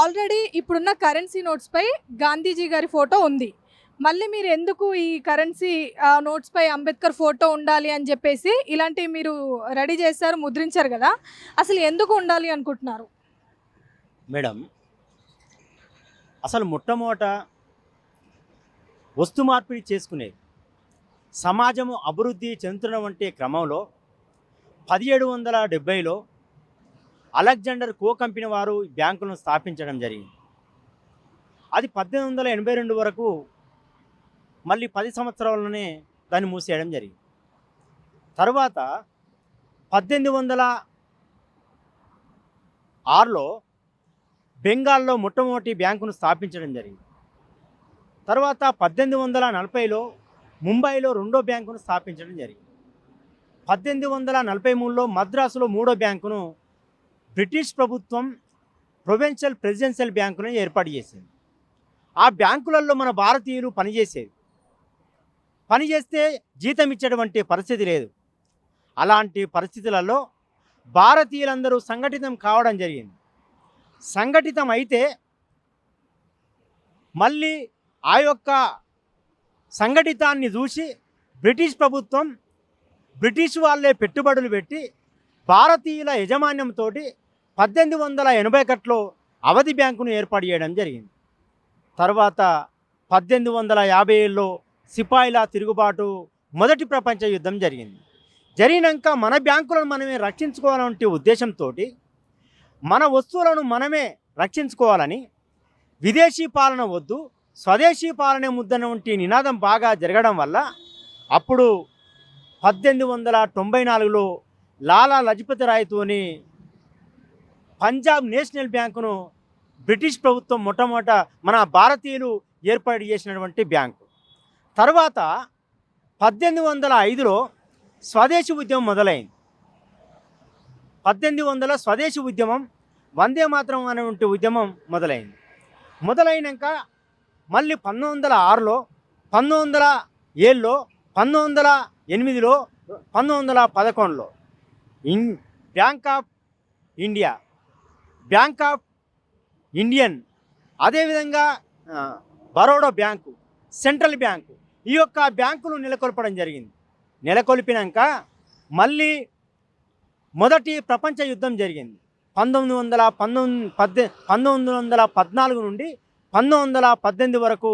Already ఇప్పుడున్న currency నోట్స్పై Gandhiji గారి photo ఉంది. మళ్ళీ మీరు ఎందుకు ఈ కరెన్సీ నోట్స్పై అంబేద్కర్ ఫోటో ఉండాలి అని చెప్పేసి ఇలాంటివి మీరు రెడీ చేశారు, ముద్రించారు కదా, అసలు ఎందుకు ఉండాలి అనుకుంటున్నారు? మేడం, అసలు మొట్టమొదట వస్తు మార్పిడి చేసుకునేది సమాజము అభివృద్ధి చెందుతున్నటువంటి క్రమంలో 1770లో అలెగ్జాండర్ కో కంపెనీ వారు బ్యాంకులను స్థాపించడం జరిగింది. అది 1882 వరకు మళ్ళీ 10 సంవత్సరాలలోనే దాన్ని మూసేయడం జరిగింది. తర్వాత 1806లో బెంగాల్లో మొట్టమొదటి బ్యాంకును స్థాపించడం జరిగింది. తర్వాత 1840లో ముంబైలో రెండో బ్యాంకును స్థాపించడం జరిగింది. 1843లో మద్రాసులో మూడో బ్యాంకును బ్రిటిష్ ప్రభుత్వం ప్రొవిన్షియల్ ప్రెసిడెన్షియల్ బ్యాంకును ఏర్పాటు చేసింది. ఆ బ్యాంకులలో మన భారతీయులు పనిచేస్తే జీతం ఇచ్చేటువంటి పరిస్థితి లేదు. అలాంటి పరిస్థితులలో భారతీయులందరూ సంఘటితం కావడం జరిగింది. సంఘటితం అయితే మళ్ళీ ఆ యొక్క సంఘటితాన్ని చూసి బ్రిటిష్ ప్రభుత్వం బ్రిటిష్ వాళ్ళే పెట్టుబడులు పెట్టి భారతీయుల యజమాన్యంతో 1881లో అవధి బ్యాంకును ఏర్పాటు చేయడం జరిగింది. తర్వాత 1857లో సిపాయిల తిరుగుబాటు, మొదటి ప్రపంచ యుద్ధం జరిగింది. జరిగినాక మన బ్యాంకులను మనమే రక్షించుకోవాలంటే ఉద్దేశంతో మన వస్తువులను మనమే రక్షించుకోవాలని విదేశీ పాలన వద్దు, స్వదేశీ పాలనే ముద్దన వంటి నినాదం బాగా జరగడం వల్ల అప్పుడు 1894లో లాలా లజపతి రాయ్తోని పంజాబ్ నేషనల్ బ్యాంకును బ్రిటిష్ ప్రభుత్వం మొట్టమొదట మన భారతీయులు ఏర్పాటు చేసినటువంటి బ్యాంకు. తర్వాత 1805లో స్వదేశీ ఉద్యమం మొదలైంది. 1800 స్వదేశీ ఉద్యమం, వందే మాతరం అనేటువంటి ఉద్యమం మొదలైనాక మళ్ళీ 1906లో, 1907లో, 1908లో, 1911లో bank of India, bank of Indian, అదేవిధంగా బరోడా బ్యాంకు, సెంట్రల్ బ్యాంకు, ఈ యొక్క బ్యాంకులు నెలకొల్పడం జరిగింది. నెలకొల్పినాక మళ్ళీ మొదటి ప్రపంచ యుద్ధం జరిగింది. 1914 నుండి 1918 వరకు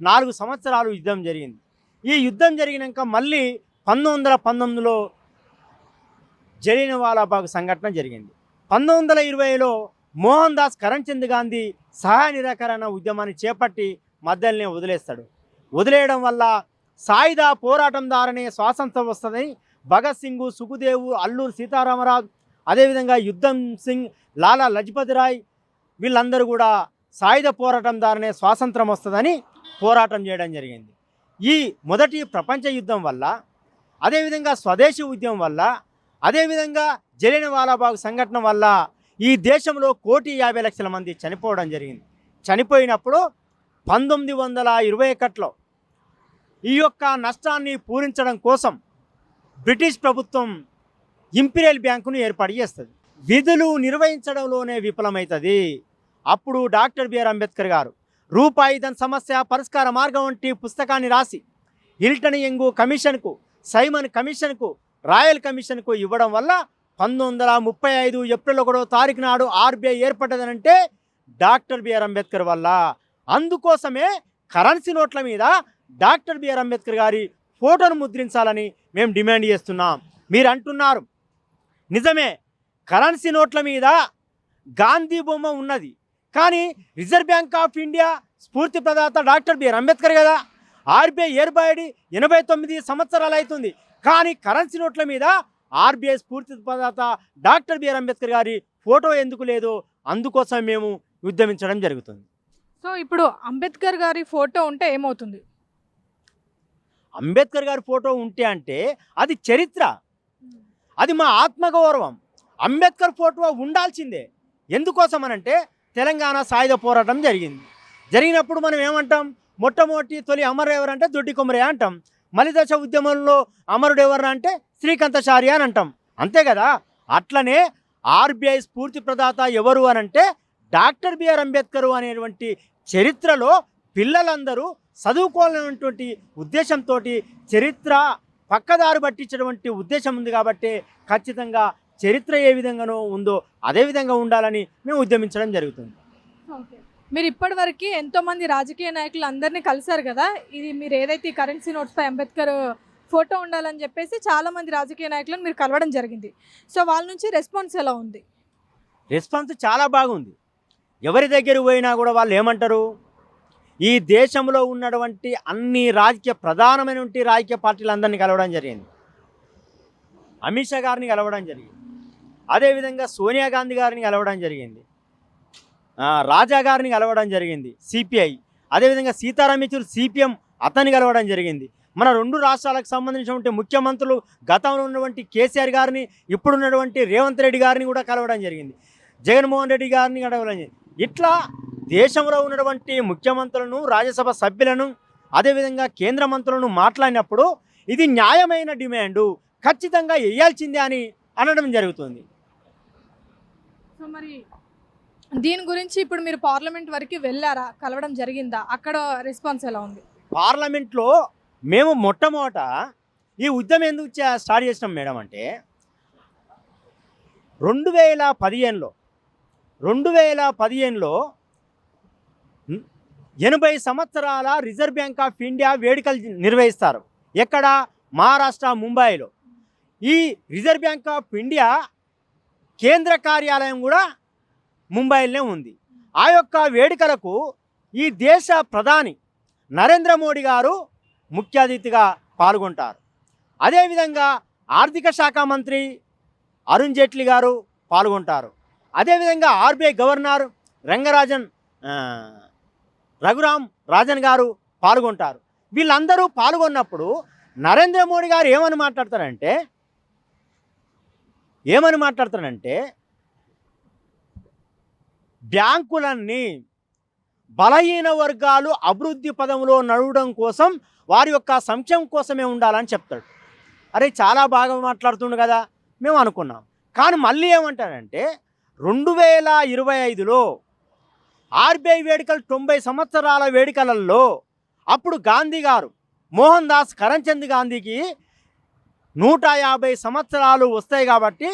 4 సంవత్సరాలు యుద్ధం జరిగింది. ఈ యుద్ధం జరిగినాక మళ్ళీ 1919లో జలియన్వాలాబాగ్ సంఘటన జరిగింది. 1920లో మోహన్ దాస్ కరంచంద్ గాంధీ సహాయ నిరాకరణ ఉద్యమాన్ని చేపట్టి మధ్యలోనే వదిలేయడం వల్ల సాయుధ పోరాటం ద్వారానే స్వాతంత్రం వస్తుందని భగత్ సింగ్, సుఖదేవ్, అల్లూరి సీతారామరాజు, అదేవిధంగా యుద్ధం సింగ్, లాలా లజపతి రాయ్ వీళ్ళందరూ కూడా సాయుధ పోరాటం ద్వారానే స్వాతంత్రం వస్తుందని పోరాటం చేయడం జరిగింది. ఈ మొదటి ప్రపంచ యుద్ధం వల్ల, అదేవిధంగా స్వదేశీ ఉద్యమం వల్ల, అదేవిధంగా జలియన్వాలాబాగ్ సంఘటన వల్ల ఈ దేశంలో 1,50,00,000 మంది చనిపోవడం జరిగింది. చనిపోయినప్పుడు 1921లో ఈ యొక్క నష్టాన్ని పూరించడం కోసం బ్రిటిష్ ప్రభుత్వం ఇంపీరియల్ బ్యాంకును ఏర్పాటు చేస్తుంది. విధులు నిర్వహించడంలోనే విఫలమవుతుంది. అప్పుడు డాక్టర్ బిఆర్ అంబేద్కర్ గారు రూపాయి ధన్ సమస్య పరిష్కార మార్గం వంటి పుస్తకాన్ని రాసి హిల్టన్ యంగ్ కమిషన్కు, సైమన్ కమిషన్కు, రాయల్ కమిషన్కు ఇవ్వడం వల్ల 1935 ఏప్రిల్ 1వ తారీఖు నాడు ఆర్బీఐ ఏర్పడ్డదనంటే డాక్టర్ బిఆర్ అంబేద్కర్ వల్ల. అందుకోసమే కరెన్సీ నోట్ల మీద డాక్టర్ బిఆర్ అంబేద్కర్ గారి ఫోటోను ముద్రించాలని మేము డిమాండ్ చేస్తున్నాం. మీరు అంటున్నారు నిజమే, కరెన్సీ నోట్ల మీద గాంధీ బొమ్మ ఉన్నది, కానీ రిజర్వ్ బ్యాంక్ ఆఫ్ ఇండియా స్ఫూర్తి ప్రదాత డాక్టర్ బిఆర్ అంబేద్కర్ కదా. ఆర్బీఐ ఏర్పడి 89 సంవత్సరాలు అవుతుంది, కానీ కరెన్సీ నోట్ల మీద ఆర్బీఐ స్ఫూర్తి ప్రదాత డాక్టర్ బిఆర్ అంబేద్కర్ గారి ఫోటో ఎందుకు లేదు? అందుకోసం మేము ఉద్యమించడం జరుగుతుంది. సో ఇప్పుడు అంబేద్కర్ గారి ఫోటో ఉంటే ఏమవుతుంది? అంబేద్కర్ గారి ఫోటో ఉంటే అంటే అది చరిత్ర, అది మా ఆత్మగౌరవం. అంబేద్కర్ ఫోటో ఉండాల్సిందే. ఎందుకోసం అనంటే తెలంగాణ సాయుధ పోరాటం జరిగినప్పుడు మనం ఏమంటాం? మొట్టమొదటి తొలి అమరు ఎవరంటే దొడ్డి కొమరయ్య అంటాం. మలిదశ ఉద్యమంలో అమరుడు ఎవరు అంటే శ్రీకాంతాచార్య అని అంటాం. అంతే కదా. అట్లనే ఆర్బీఐ స్ఫూర్తి ప్రదాత ఎవరు అనంటే డాక్టర్ బిఆర్ అంబేద్కర్ అనేటువంటి చరిత్రలో పిల్లలందరూ చదువుకోవాలనేటువంటి ఉద్దేశంతో చరిత్ర పక్కదారి పట్టించేటువంటి ఉద్దేశం ఉంది కాబట్టి ఖచ్చితంగా చరిత్ర ఏ విధంగానో ఉందో అదే విధంగా ఉండాలని మేము ఉద్యమించడం జరుగుతుంది. ఓకే. మీరు ఇప్పటివరకు ఎంతోమంది రాజకీయ నాయకులు అందరినీ కలిశారు కదా, ఇది మీరు ఏదైతే ఈ కరెన్సీ నోట్స్పై అంబేద్కర్ ఫోటో ఉండాలని చెప్పేసి చాలామంది రాజకీయ నాయకులను మీరు కలవడం జరిగింది. సో వాళ్ళ నుంచి రెస్పాన్స్ ఎలా ఉంది? రెస్పాన్స్ చాలా బాగుంది. ఎవరి దగ్గర పోయినా కూడా వాళ్ళు ఏమంటారు, ఈ దేశంలో ఉన్నటువంటి అన్ని ప్రధానమైనటువంటి రాజకీయ పార్టీలందరినీ కలవడం జరిగింది. అమిత్ షా గారిని కలవడం జరిగింది, అదేవిధంగా సోనియా గాంధీ గారిని కలవడం జరిగింది, రాజా గారిని కలవడం జరిగింది సిపిఐ, అదేవిధంగా సీతారాం యెచూరి సిపిఎం అతన్ని కలవడం జరిగింది. మన 2 రాష్ట్రాలకు సంబంధించినటువంటి ముఖ్యమంత్రులు గతంలో ఉన్నటువంటి కేసీఆర్ గారిని, ఇప్పుడున్నటువంటి రేవంత్ రెడ్డి గారిని కూడా కలవడం జరిగింది, జగన్మోహన్ రెడ్డి గారిని కలవడం జరిగింది. ఇట్లా దేశంలో ఉన్నటువంటి ముఖ్యమంత్రులను, రాజ్యసభ సభ్యులను, అదేవిధంగా కేంద్ర మంత్రులను మాట్లాడినప్పుడు ఇది న్యాయమైన డిమాండు, ఖచ్చితంగా వేయాల్సిందే అని అనడం జరుగుతుంది. సో మరి దీని గురించి ఇప్పుడు మీరు పార్లమెంట్ వరకు వెళ్ళారా, కలవడం జరిగిందా, అక్కడ రెస్పాన్స్ ఎలా ఉంది? పార్లమెంట్లో మేము మొట్టమొదట ఈ ఉద్యమం ఎందుకు స్టార్ట్ చేసినాం మేడం అంటే 2015లో 80 సంవత్సరాల రిజర్వ్ బ్యాంక్ ఆఫ్ ఇండియా వేడుకలు నిర్వహిస్తారు. ఎక్కడ? మహారాష్ట్ర ముంబైలో. ఈ రిజర్వ్ బ్యాంక్ ఆఫ్ ఇండియా కేంద్ర కార్యాలయం కూడా ముంబైలోనే ఉంది. ఆ యొక్క వేడుకలకు ఈ దేశ ప్రధాని నరేంద్ర మోడీ గారు ముఖ్య అతిథిగా పాల్గొంటారు. అదేవిధంగా ఆర్థిక శాఖ మంత్రి అరుణ్ జైట్లీ గారు పాల్గొంటారు. అదేవిధంగా ఆర్బీఐ గవర్నర్ రఘురామ్ రాజన్ గారు పాల్గొంటారు. వీళ్ళందరూ పాల్గొన్నప్పుడు నరేంద్ర మోడీ గారు ఏమని మాట్లాడతారంటే బ్యాంకులన్నీ బలహీన వర్గాలు అభివృద్ధి పదంలో నడవడం కోసం, వారి యొక్క సంక్షేమం కోసమే ఉండాలని చెప్తాడు. అరే చాలా బాగా మాట్లాడుతుండు కదా మేము అనుకున్నాం. కానీ మళ్ళీ ఏమంటారంటే 2025లో ఆర్బీఐ వేడుకలు 90 సంవత్సరాల వేడుకలలో అప్పుడు గాంధీ గారు, మోహన్ దాస్ కరంచంద్ గాంధీకి 150 సంవత్సరాలు వస్తాయి కాబట్టి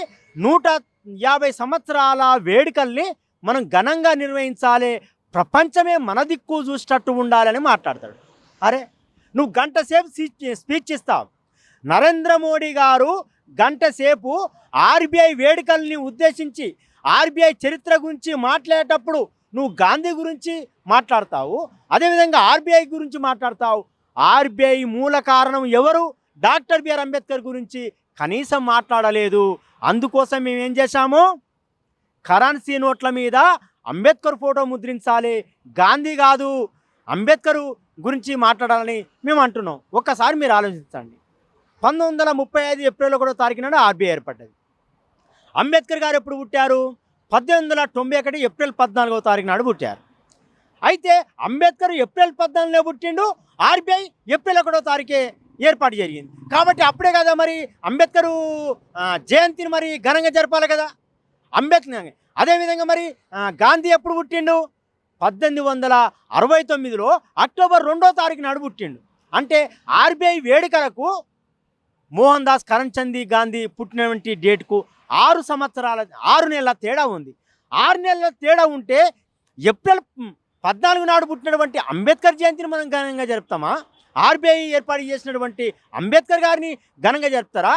150 సంవత్సరాల వేడుకల్ని మనం ఘనంగా నిర్వహించాలి, ప్రపంచమే మన దిక్కు చూసేటట్టు ఉండాలని మాట్లాడతాడు. అరే నువ్వు గంట సేపు స్పీచ్ ఇస్తావు. నరేంద్ర మోడీ గారు గంట సేపు ఆర్బీఐ వేడుకల్ని ఉద్దేశించి ఆర్బీఐ చరిత్ర గురించి మాట్లాడేటప్పుడు నువ్వు గాంధీ గురించి మాట్లాడతావు, అదేవిధంగా ఆర్బీఐ గురించి మాట్లాడతావు. ఆర్బీఐ మూల కారణం ఎవరు? డాక్టర్ బిఆర్ అంబేద్కర్ గురించి కనీసం మాట్లాడలేదు. అందుకోసం మేము ఏం చేశాము, కరెన్సీ నోట్ల మీద అంబేద్కర్ ఫోటో ముద్రించాలి, గాంధీ కాదు అంబేద్కర్ గురించి మాట్లాడాలని మేము అంటున్నాం. ఒక్కసారి మీరు ఆలోచించండి. 1935 ఏప్రిల్ 1వ తారీఖు నాడు ఆర్బీఐ ఏర్పడ్డది. అంబేద్కర్ గారు ఎప్పుడు పుట్టారు? 1891 ఏప్రిల్ 14వ తారీఖు నాడు పుట్టారు. అయితే అంబేద్కర్ ఏప్రిల్ 14లో పుట్టిండు, ఆర్బీఐ ఏప్రిల్ 1వ తారీఖే ఏర్పాటు జరిగింది. కాబట్టి అప్పుడే కదా మరి అంబేద్కర్ జయంతిని మరి ఘనంగా జరపాలి కదా అంబేద్కర్. అదేవిధంగా మరి గాంధీ ఎప్పుడు పుట్టిండు? 1869లో అక్టోబర్ 2వ తారీఖు నాడు పుట్టిండు. అంటే ఆర్బీఐ వేడుకలకు మోహన్ దాస్ కరంచంద్ గాంధీ పుట్టినటువంటి డేట్కు 6 నెలల తేడా ఉంది. 6 నెలల తేడా ఉంటే ఏప్రిల్ 14 నాడు పుట్టినటువంటి అంబేద్కర్ జయంతిని మనం ఘనంగా జరుపుతామా? ఆర్బీఐ ఏర్పాటు చేసినటువంటి అంబేద్కర్ గారిని ఘనంగా జరుపుతారా?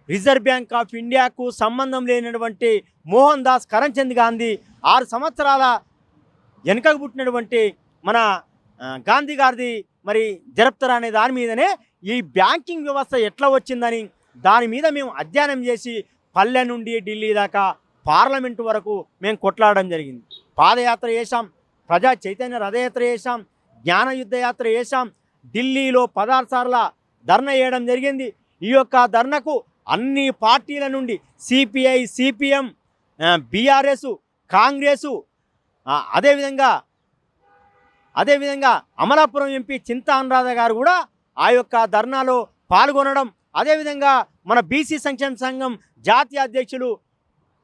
రిజర్వ్ బ్యాంక్ ఆఫ్ ఇండియాకు సంబంధం లేనటువంటి మోహన్ దాస్ కరంచంద్ గాంధీ 6 సంవత్సరాల వెనుకకు పుట్టినటువంటి మన గాంధీ గారిది మరి జరుపుతారా అనే దాని మీదనే ఈ బ్యాంకింగ్ వ్యవస్థ ఎట్లా వచ్చిందని దాని మీద మేము అధ్యయనం చేసి పల్లె నుండి ఢిల్లీ దాకా పార్లమెంటు వరకు మేము కొట్లాడడం జరిగింది. పాదయాత్ర చేశాం, ప్రజా చైతన్య రథయాత్ర చేశాం, జ్ఞానయుద్ధ యాత్ర చేశాం, ఢిల్లీలో 16 సార్ల ధర్నా చేయడం జరిగింది. ఈ యొక్క ధర్నకు అన్ని పార్టీల నుండి సిపిఐ, సిపిఎం, బీఆర్ఎస్, కాంగ్రెసు, అదేవిధంగా అమలాపురం ఎంపీ చింతా అనురాధ గారు కూడా ఆ యొక్క ధర్నాలో పాల్గొనడం, అదేవిధంగా మన బీసీ సంక్షేమ సంఘం జాతీయ అధ్యక్షులు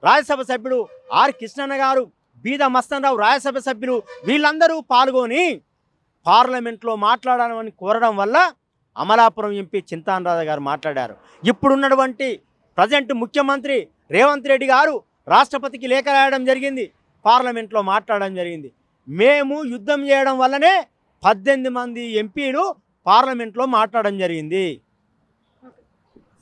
రాజ్యసభ సభ్యుడు ఆర్ కృష్ణన్న గారు, బీద మస్తన్ రావు రాజ్యసభ సభ్యులు వీళ్ళందరూ పాల్గొని పార్లమెంట్లో మాట్లాడాలని కోరడం వల్ల అమలాపురం ఎంపీ చింతాన్ రాజా గారు మాట్లాడారు. ఇప్పుడున్నటువంటి ప్రజెంట్ ముఖ్యమంత్రి రేవంత్ రెడ్డి గారు రాష్ట్రపతికి లేఖ రాయడం జరిగింది, పార్లమెంట్లో మాట్లాడడం జరిగింది. మేము యుద్ధం చేయడం వల్లనే 18 మంది ఎంపీలు పార్లమెంట్లో మాట్లాడడం జరిగింది.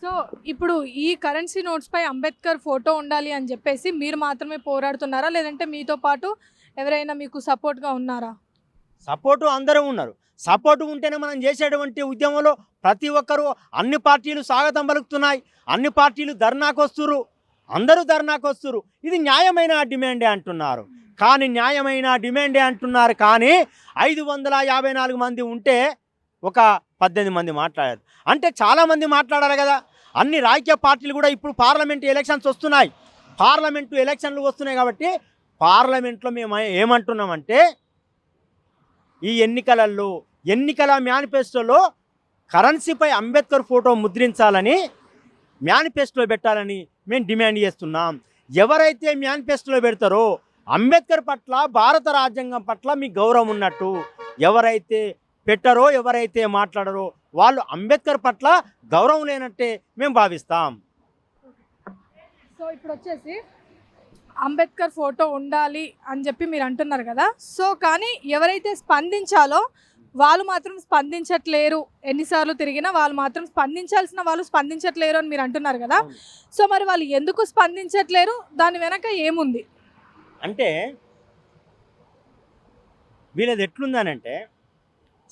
సో ఇప్పుడు ఈ కరెన్సీ నోట్స్పై అంబేద్కర్ ఫోటో ఉండాలి అని చెప్పేసి మీరు మాత్రమే పోరాడుతున్నారా, లేదంటే మీతో పాటు ఎవరైనా మీకు సపోర్ట్గా ఉన్నారా? సపోర్టు అందరూ ఉన్నారు. సపోర్టు ఉంటేనే మనం చేసేటువంటి ఉద్యమంలో ప్రతి ఒక్కరూ అన్ని పార్టీలు స్వాగతం పలుకుతున్నాయి, అన్ని పార్టీలు ధర్నాకు వస్తున్నారు, అందరూ ధర్నాకు వస్తున్నారు. ఇది న్యాయమైన డిమాండే అంటున్నారు. కానీ న్యాయమైన డిమాండే అంటున్నారు కానీ 554 మంది ఉంటే ఒక 18 మంది మాట్లాడారు అంటే చాలామంది మాట్లాడారు కదా. అన్ని రాజకీయ పార్టీలు కూడా ఇప్పుడు పార్లమెంటు ఎలక్షన్స్ వస్తున్నాయి, పార్లమెంటు ఎలక్షన్లు వస్తున్నాయి కాబట్టి పార్లమెంట్లో మేము ఏమంటున్నామంటే ఈ ఎన్నికల మేనిఫెస్టోలో కరెన్సీపై అంబేద్కర్ ఫోటో ముద్రించాలని మేనిఫెస్టోలో పెట్టాలని మేము డిమాండ్ చేస్తున్నాం. ఎవరైతే మేనిఫెస్టోలో పెడతారో అంబేద్కర్ పట్ల, భారత రాజ్యాంగం పట్ల మీకు గౌరవం ఉన్నట్టు, ఎవరైతే పెట్టారో ఎవరైతే మాట్లాడారో వాళ్ళు అంబేద్కర్ పట్ల గౌరవం లేనట్టే మేము భావిస్తాం. సో ఇప్పుడు వచ్చేసి అంబేద్కర్ ఫోటో ఉండాలి అని చెప్పి మీరు అంటున్నారు కదా. సో కానీ ఎవరైతే స్పందించాలో వాళ్ళు మాత్రం స్పందించట్లేరు, ఎన్నిసార్లు తిరిగినా వాళ్ళు మాత్రం స్పందించాల్సిన వాళ్ళు స్పందించట్లేరు అని మీరు అంటున్నారు కదా. సో మరి వాళ్ళు ఎందుకు స్పందించట్లేరు, దాని వెనక ఏముంది అంటే వీళ్ళది ఎట్లుందనంటే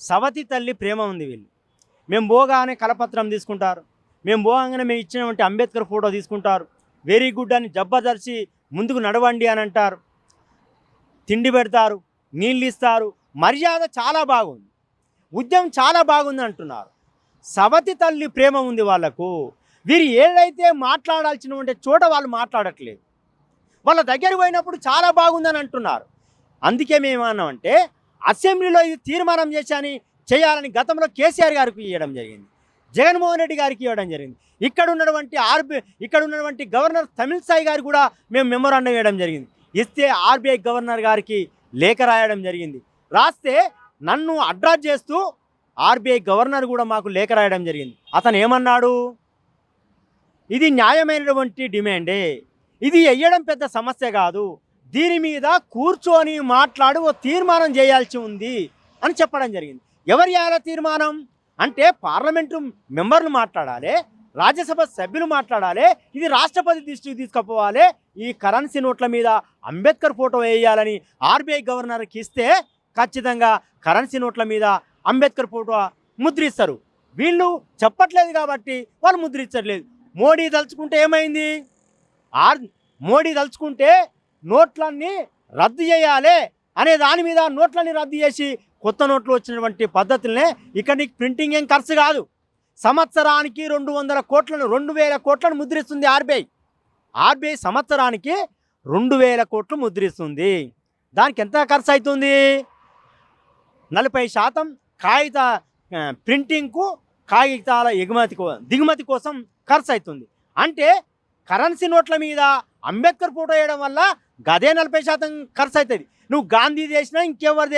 సవతి తల్లి ప్రేమ ఉంది. వీళ్ళు మేము పోగానే కలపత్రం తీసుకుంటారు, మేము పోగానే మేము ఇచ్చినటువంటి అంబేద్కర్ ఫోటో తీసుకుంటారు, వెరీ గుడ్ అని జబ్బదర్చి ముందుకు నడవండి అని అంటారు, తిండి పెడతారు, నీళ్ళు ఇస్తారు, మర్యాద చాలా బాగుంది, ఉద్యమం చాలా బాగుంది అంటున్నారు. సవతి తల్లి ప్రేమ ఉంది వాళ్ళకు. వీరు ఏదైతే మాట్లాడాల్సినటువంటి చోట వాళ్ళు మాట్లాడట్లేదు, వాళ్ళ దగ్గరికి పోయినప్పుడు చాలా బాగుందని అంటున్నారు. అందుకే మేము ఏమన్నామంటే అసెంబ్లీలో ఇది తీర్మానం చేయాలని గతంలో కేసీఆర్ గారికి ఇవ్వడం జరిగింది, జగన్మోహన్ రెడ్డి గారికి ఇవ్వడం జరిగింది. ఇక్కడ ఉన్నటువంటి గవర్నర్ తమిళసాయి గారికి కూడా మేము మెమోరాండం ఇవ్వడం జరిగింది. ఇస్తే ఆర్బీఐ గవర్నర్ గారికి లేఖ రాయడం జరిగింది. రాస్తే నన్ను అడ్రస్ చేస్తూ ఆర్బీఐ గవర్నర్ కూడా మాకు లేఖ రాయడం జరిగింది. అతను ఏమన్నాడు, ఇది న్యాయమైనటువంటి డిమాండే, ఇది వేయడం పెద్ద సమస్య కాదు, దీని మీద కూర్చొని మాట్లాడి ఓ తీర్మానం చేయాల్సి ఉంది అని చెప్పడం జరిగింది. ఎవరు చేయాల తీర్మానం అంటే పార్లమెంటు మెంబర్లు మాట్లాడాలి, రాజ్యసభ సభ్యులు మాట్లాడాలి, ఇది రాష్ట్రపతి దృష్టికి తీసుకుపోవాలి. ఈ కరెన్సీ నోట్ల మీద అంబేద్కర్ ఫోటో వేయాలని ఆర్బీఐ గవర్నర్కి ఇస్తే ఖచ్చితంగా కరెన్సీ నోట్ల మీద అంబేద్కర్ ఫోటో ముద్రిస్తారు. వీళ్ళు చెప్పట్లేదు కాబట్టి వాళ్ళు ముద్రించట్లేదు. మోడీ తలుచుకుంటే ఏమైంది, మోడీ తలుచుకుంటే నోట్లన్నీ రద్దు చేయాలి అనే దాని మీద నోట్లన్నీ రద్దు చేసి కొత్త నోట్లు వచ్చినటువంటి పద్ధతులనే ఇక్కడ నీకు ప్రింటింగ్ ఏం ఖర్చు కాదు, సంవత్సరానికి 200 కోట్లను ముద్రిస్తుంది ఆర్బీఐ సంవత్సరానికి 2000 కోట్లు ముద్రిస్తుంది. దానికి ఎంత ఖర్చు అవుతుంది, 40% కాగిత ప్రింటింగ్కు, కాగితాల దిగుమతి కోసం ఖర్చు అవుతుంది. అంటే కరెన్సీ నోట్ల మీద అంబేద్కర్ ఫోటో వేయడం వల్ల గదే 40% ఖర్చు అవుతుంది. నువ్వు గాంధీ చేసినా ఇంకెవరు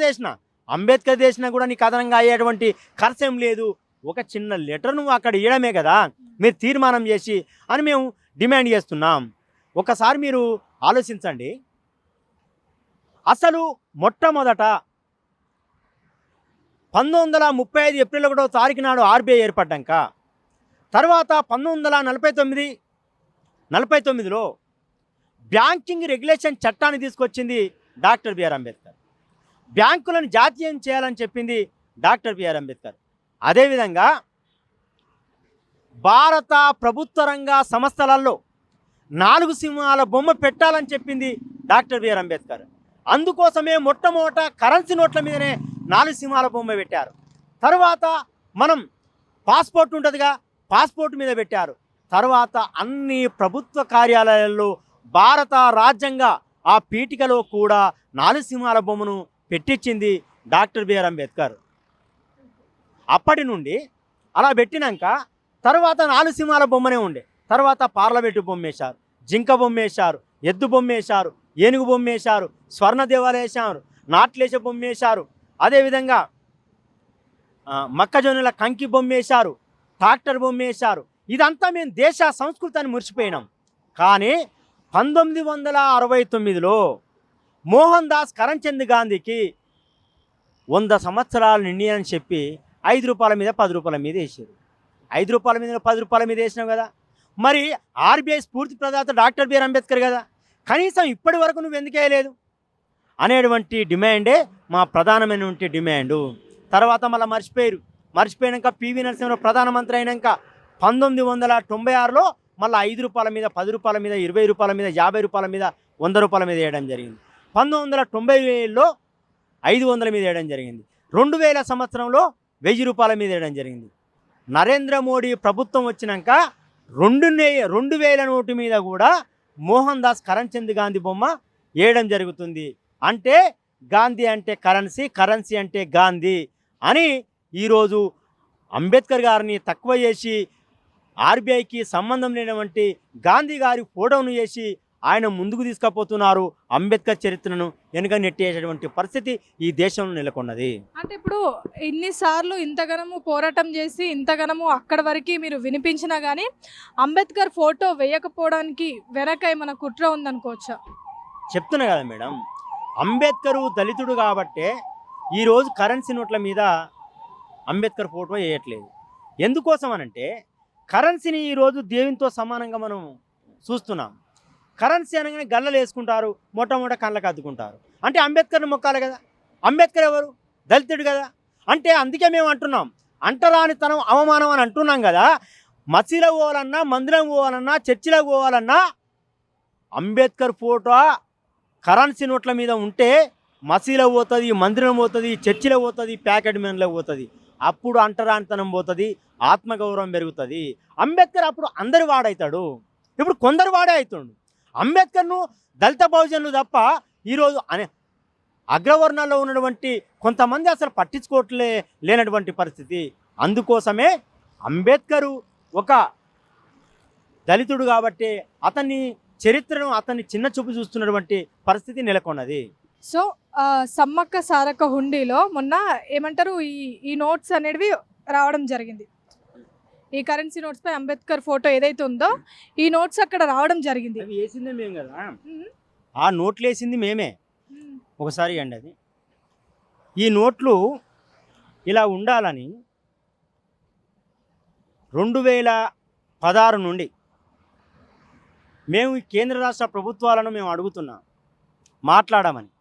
చేసినా అంబేద్కర్ చేసినా కూడా నీకు అదనంగా అయ్యేటువంటి ఖర్చు ఏం లేదు. ఒక చిన్న లెటర్ నువ్వు అక్కడ ఇవ్వడమే కదా మీరు తీర్మానం చేసి అని మేము డిమాండ్ చేస్తున్నాం. ఒకసారి మీరు ఆలోచించండి, అసలు మొట్టమొదట 1935 ఏప్రిల్ 1వ తారీఖు నాడు ఆర్బీఐ ఏర్పడ్డాక తర్వాత 1949లో బ్యాంకింగ్ రెగ్యులేషన్ చట్టాన్ని తీసుకొచ్చింది డాక్టర్ బిఆర్ అంబేద్కర్. బ్యాంకులను జాతీయం చేయాలని చెప్పింది డాక్టర్ బిఆర్ అంబేద్కర్. అదేవిధంగా భారత ప్రభుత్వ రంగ సంస్థలలో 4 సింహాల బొమ్మ పెట్టాలని చెప్పింది డాక్టర్ బిఆర్ అంబేద్కర్. అందుకోసమే మొట్టమొదట కరెన్సీ నోట్ల మీదనే 4 సింహాల బొమ్మ పెట్టారు. తర్వాత మనం పాస్పోర్ట్ ఉంటుందిగా, పాస్పోర్ట్ మీద పెట్టారు. తర్వాత అన్ని ప్రభుత్వ కార్యాలయాల్లో భారత రాజ్యాంగ ఆ పీఠికలో కూడా 4 సింహాల బొమ్మను పెట్టించింది డాక్టర్ బిఆర్ అంబేద్కర్. అప్పటి నుండి అలా పెట్టినాక తర్వాత 4 సింహాల బొమ్మనే ఉండే, తర్వాత పార్లమెంటు బొమ్మ వేశారు, జింక బొమ్మ వేశారు, ఎద్దు బొమ్మ వేశారు, ఏనుగు బొమ్మ వేశారు, స్వర్ణ దేవాలయం వేశారు, నాట్లేస బొమ్మ వేశారు, అదేవిధంగా మొక్కజొన్నల కంకి బొమ్మ వేశారు, ట్రాక్టర్ బొమ్మ వేశారు. ఇదంతా మేము దేశ సంస్కృతాన్ని మురిసిపోయినాం. కానీ 1969లో మోహన్ దాస్ కరంచంద్ గాంధీకి 100 సంవత్సరాలు నిండియని చెప్పి 5 రూపాయల మీద 10 రూపాయల మీద వేసారు. 5 రూపాయల మీద 10 రూపాయల మీద వేసినావు కదా. మరి ఆర్బీఐ స్ఫూర్తి ప్రదాత డాక్టర్ బిఆర్ అంబేద్కర్ కదా, కనీసం ఇప్పటి వరకు నువ్వు ఎందుకు వేయలేదు అనేటువంటి డిమాండే మా ప్రధానమైనటువంటి డిమాండు. తర్వాత మళ్ళీ మర్చిపోయాక పివి నరసింహరావు ప్రధానమంత్రి అయినాక 1996లో మళ్ళీ 5 రూపాయల మీద 10 రూపాయల మీద 20 రూపాయల మీద 50 రూపాయల మీద 100 రూపాయల మీద వేయడం జరిగింది. 1990లో 500 మీద వేయడం జరిగింది. 2000 సంవత్సరంలో 1000 రూపాయల మీద వేయడం జరిగింది. నరేంద్ర మోడీ ప్రభుత్వం వచ్చినాక 2000 నోటు మీద కూడా మోహన్ దాస్ కరంచంద్ గాంధీ బొమ్మ వేయడం జరుగుతుంది. అంటే గాంధీ అంటే కరెన్సీ, కరెన్సీ అంటే గాంధీ అని ఈరోజు అంబేద్కర్ గారిని తక్కువ చేసి ఆర్బీఐకి సంబంధం లేనటువంటి గాంధీ గారి ఫోటోను చేసి ఆయన ముందుకు తీసుకుపోతున్నారు. అంబేద్కర్ చరిత్రను వెనుక నెట్టేసేటువంటి పరిస్థితి ఈ దేశంలో నెలకొన్నది. అంటే ఇప్పుడు ఇన్నిసార్లు ఇంతగనము పోరాటం చేసి ఇంతగనము అక్కడి వరకు మీరు వినిపించినా కానీ అంబేద్కర్ ఫోటో వేయకపోవడానికి వెనక ఏమైనా కుట్ర ఉందనుకోవచ్చా? చెప్తున్నా కదా మేడం, అంబేద్కరు దళితుడు కాబట్టే ఈరోజు కరెన్సీ నోట్ల మీద అంబేద్కర్ ఫోటో వేయట్లేదు. ఎందుకోసం అనంటే కరెన్సీని ఈరోజు దేవునితో సమానంగా మనం చూస్తున్నాం. కరెన్సీ అనగానే గల్లలు వేసుకుంటారు, మొట్టమొదట కళ్ళకు అద్దుకుంటారు. అంటే అంబేద్కర్ని మొక్కాలి కదా. అంబేద్కర్ ఎవరు? దళితుడు కదా. అంటే అందుకే మేము అంటున్నాం, అంటరానితనం అవమానం అని అంటున్నాం కదా. మసీదులో పోవాలన్నా, మందిరం పోవాలన్నా, చర్చిలో పోవాలన్నా అంబేద్కర్ ఫోటో కరెన్సీ నోట్ల మీద ఉంటే మసీదులో పోతుంది, మందిరం పోతుంది, చర్చిలో పోతుంది, ప్యాకెట్ మెన్లో పోతుంది. అప్పుడు అంటరానితనం పోతుంది, ఆత్మగౌరవం పెరుగుతుంది. అంబేద్కర్ అప్పుడు అందరి వాడవుతాడు, ఇప్పుడు కొందరు వాడే అవుతాడు. అంబేద్కర్ను దళిత బహుజనులు తప్ప ఈరోజు అగ్రవర్ణాల్లో ఉన్నటువంటి కొంతమంది అసలు లేనటువంటి పరిస్థితి. అందుకోసమే అంబేద్కరు ఒక దళితుడు కాబట్టి అతన్ని చరిత్రను అతన్ని చిన్న చూపు చూస్తున్నటువంటి పరిస్థితి నెలకొన్నది. సో సమ్మక్క సారక్క హుండీలో మొన్న ఏమంటారు ఈ నోట్స్ అనేవి రావడం జరిగింది. ఈ కరెన్సీ నోట్స్ పై అంబేద్కర్ ఫోటో ఏదైతే ఉందో ఈ నోట్స్ అక్కడ రావడం జరిగింది. అవి వేసిందే మేము కదా, ఆ నోట్లు వేసింది మేమే. ఒకసారి అండి, అది ఈ నోట్లు ఇలా ఉండాలని 2016 నుండి మేము కేంద్ర రాష్ట్ర ప్రభుత్వాలను మేము అడుగుతున్నాం, మాట్లాడమని,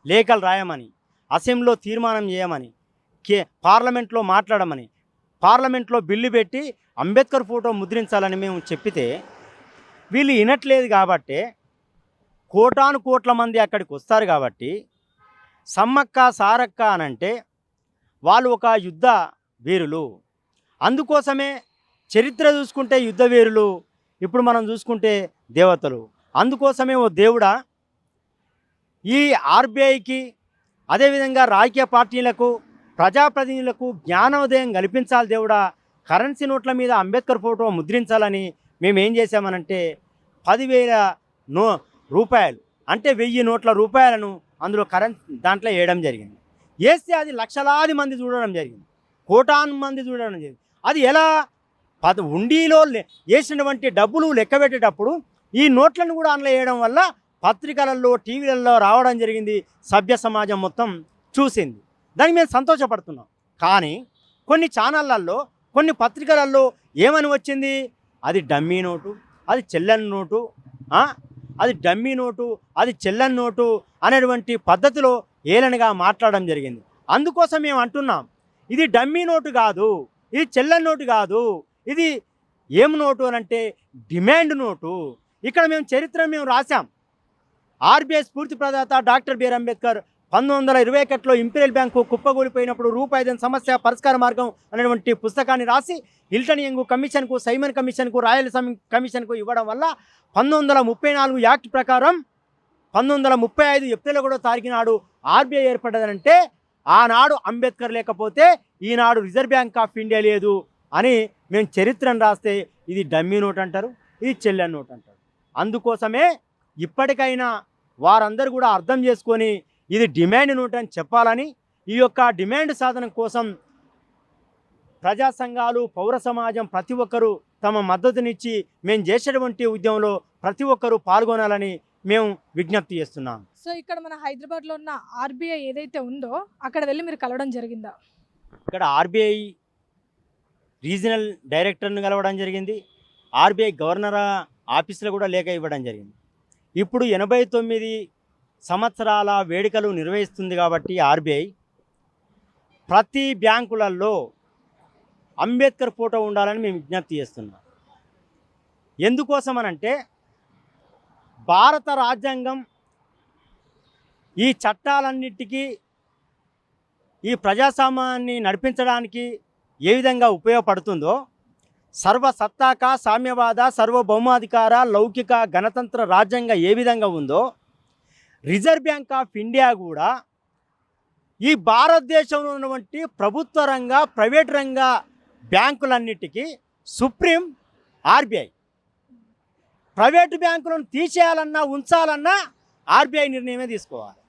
లేఖలు రాయమని, అసెంబ్లీలో తీర్మానం చేయమని, పార్లమెంట్లో మాట్లాడమని, పార్లమెంట్లో బిల్లు పెట్టి అంబేద్కర్ ఫోటో ముద్రించాలని మేము చెప్పితే వీళ్ళు వినట్లేదు. కాబట్టి కోటాను కోట్ల మంది అక్కడికి వస్తారు. కాబట్టి సమ్మక్క సారక్క అనంటే వాళ్ళు ఒక యుద్ధ వీరులు. అందుకోసమే చరిత్ర చూసుకుంటే యుద్ధ వీరులు, ఇప్పుడు మనం చూసుకుంటే దేవతలు. అందుకోసమే ఓ దేవుడా ఈ ఆర్బీఐకి అదేవిధంగా రాజకీయ పార్టీలకు ప్రజాప్రతినిధులకు జ్ఞానోదయం కల్పించాలి దేవుడా. కరెన్సీ నోట్ల మీద అంబేద్కర్ ఫోటో ముద్రించాలని మేము ఏం చేశామనంటే 10,000 రూపాయలు అంటే 1000 నోట్ల రూపాయలను అందులో దాంట్లో వేయడం జరిగింది. వేస్తే అది లక్షలాది మంది చూడడం జరిగింది, కోటాను మంది చూడడం జరిగింది. అది ఎలా ఉండిలో వేసినటువంటి డబ్బులు లెక్క పెట్టేటప్పుడు ఈ నోట్లను కూడా అందులో వేయడం వల్ల పత్రికలలో టీవీలలో రావడం జరిగింది. సభ్య సమాజం మొత్తం చూసింది. దానికి మేము సంతోషపడుతున్నాం. కానీ కొన్ని ఛానళ్ళల్లో కొన్ని పత్రికలలో ఏమని వచ్చింది, అది డమ్మీ నోటు, అది చెల్లని నోటు, అది డమ్మీ నోటు, అది చెల్లని నోటు అనేటువంటి పద్ధతిలో ఏలనగా మాట్లాడడం జరిగింది. అందుకోసం మేము అంటున్నాం, ఇది డమ్మీ నోటు కాదు, ఇది చెల్లని నోటు కాదు, ఇది ఏం నోటు అని అంటే డిమాండ్ నోటు. ఇక్కడ మేము చరిత్ర మేము రాసాం. ఆర్బీఐ స్ఫూర్తి ప్రదాత డాక్టర్ బిఆర్ అంబేద్కర్ 1921లో ఇంపీరియల్ బ్యాంకు కుప్పగూలిపోయినప్పుడు రూపాయి సమస్య పరిష్కార మార్గం అనేటువంటి పుస్తకాన్ని రాసి హిల్టన్ యంగ్ కమిషన్కు, సైమన్ కమిషన్కు, రాయలసీమ కమిషన్కు ఇవ్వడం వల్ల 1934 యాక్ట్ ప్రకారం 1935 ఏప్రిల్ 1వ తారీఖు నాడు ఆర్బీఐ ఏర్పడ్డదంటే ఆనాడు అంబేద్కర్ లేకపోతే ఈనాడు రిజర్వ్ బ్యాంక్ ఆఫ్ ఇండియా లేదు అని మేము చరిత్రను రాస్తే ఇది డమ్మీ నోట్ అంటారు, ఇది చెల్లని నోట్ అంటారు. అందుకోసమే ఇప్పటికైనా వారందరూ కూడా అర్థం చేసుకొని ఇది డిమాండ్ నోట్ అని చెప్పాలని, ఈ యొక్క డిమాండ్ సాధన కోసం ప్రజా సంఘాలు, పౌర సమాజం ప్రతి ఒక్కరూ తమ మద్దతునిచ్చి మేము చేసేటువంటి ఉద్యమంలో ప్రతి ఒక్కరూ పాల్గొనాలని మేము విజ్ఞప్తి చేస్తున్నాం. సో ఇక్కడ మన హైదరాబాద్లో ఉన్న ఆర్బీఐ ఏదైతే ఉందో అక్కడ వెళ్ళి మీరు కలవడం జరిగిందా? ఇక్కడ ఆర్బీఐ రీజనల్ డైరెక్టర్ని కలవడం జరిగింది. ఆర్బీఐ గవర్నర్ ఆఫీసులో కూడా లేఖ ఇవ్వడం జరిగింది. ఇప్పుడు 89 సంవత్సరాల వేడుకలు నిర్వహిస్తుంది కాబట్టి ఆర్బీఐ ప్రతి బ్యాంకులలో అంబేద్కర్ ఫోటో ఉండాలని మేము విజ్ఞప్తి చేస్తున్నాం. ఎందుకోసమనంటే భారత రాజ్యాంగం ఈ చట్టాలన్నిటికీ ఈ ప్రజాస్వామ్యాన్ని నడిపించడానికి ఏ విధంగా ఉపయోగపడుతుందో, సర్వసత్తాక, సామ్యవాద, సర్వభౌమాధికార, లౌకిక, గణతంత్ర రాజ్యాంగం ఏ విధంగా ఉందో రిజర్వ్ బ్యాంక్ ఆఫ్ ఇండియా కూడా ఈ భారతదేశంలో ఉన్నటువంటి ప్రభుత్వ రంగ, ప్రైవేట్ రంగ బ్యాంకులన్నిటికీ సుప్రీం ఆర్బీఐ. ప్రైవేటు బ్యాంకులను తీసేయాలన్నా ఉంచాలన్నా ఆర్బీఐ నిర్ణయమే తీసుకోవాలి.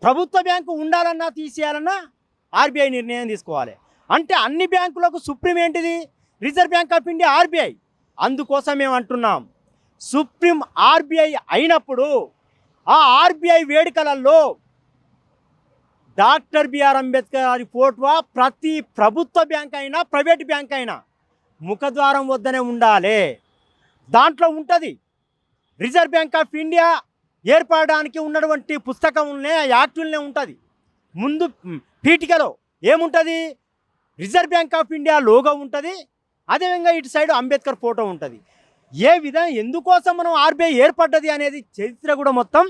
ప్రభుత్వ బ్యాంకు ఉండాలన్నా తీసేయాలన్నా ఆర్బీఐ నిర్ణయం తీసుకోవాలి. అంటే అన్ని బ్యాంకులకు సుప్రీం ఏంటిది? Reserve bank of India, RBI. అందుకోసం మేము అంటున్నాం, సుప్రీం ఆర్బీఐ అయినప్పుడు ఆ ఆర్బీఐ వేడుకలలో డాక్టర్ బిఆర్ అంబేద్కర్ గారి ఫోటో ప్రతి ప్రభుత్వ బ్యాంక్ అయినా ప్రైవేట్ బ్యాంక్ అయినా ముఖద్వారం వద్దనే ఉండాలి. దాంట్లో ఉంటుంది రిజర్వ్ బ్యాంక్ ఆఫ్ ఇండియా ఏర్పడడానికి ఉన్నటువంటి పుస్తకంలోనే, యాక్టులనే ఉంటుంది. ముందు పీఠికలో ఏముంటుంది? Reserve bank of India logo ఉంటుంది. అదేవిధంగా ఇటు సైడ్ అంబేద్కర్ ఫోటో ఉంటుంది. ఏ విధంగా ఎందుకోసం మనం ఆర్బీఐ ఏర్పడ్డది అనేది చరిత్ర కూడా మొత్తం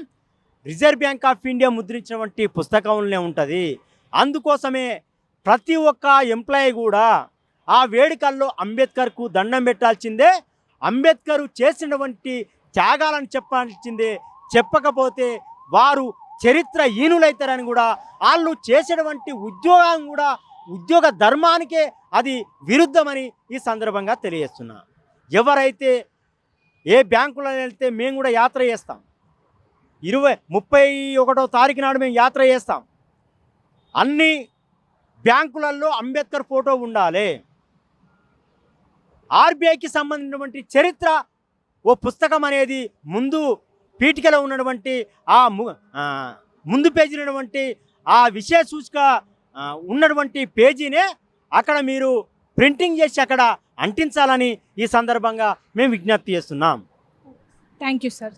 రిజర్వ్ బ్యాంక్ ఆఫ్ ఇండియా ముద్రించినటువంటి పుస్తకంలోనే ఉంటుంది. అందుకోసమే ప్రతి ఒక్క ఎంప్లాయీ కూడా ఆ వేడుకల్లో అంబేద్కర్కు దండం పెట్టాల్సిందే. అంబేద్కర్ చేసినటువంటి త్యాగాలను చెప్పాల్సిందే. చెప్పకపోతే వారు చరిత్రహీనులైతారని కూడా, వాళ్ళు చేసేటువంటి ఉద్యోగం కూడా ఉద్యోగ ధర్మానికే అది విరుద్ధమని ఈ సందర్భంగా తెలియజేస్తున్నా. ఎవరైతే ఏ బ్యాంకులో వెళ్తే మేము కూడా యాత్ర చేస్తాం. 31వ తారీఖు నాడు మేము యాత్ర చేస్తాం. అన్ని బ్యాంకులలో అంబేద్కర్ ఫోటో ఉండాలి. ఆర్బీఐకి సంబంధించినటువంటి చరిత్ర ఓ పుస్తకం అనేది ముందు పీఠికలో ఉన్నటువంటి ఆ ముందు పేజీలో ఉన్నటువంటి ఆ విషయ సూచిక ఉన్నటువంటి పేజీనే అక్కడ మీరు ప్రింటింగ్ చేసి అక్కడ అంటించాలని ఈ సందర్భంగా మేము విజ్ఞప్తి చేస్తున్నాం. Thank you sir.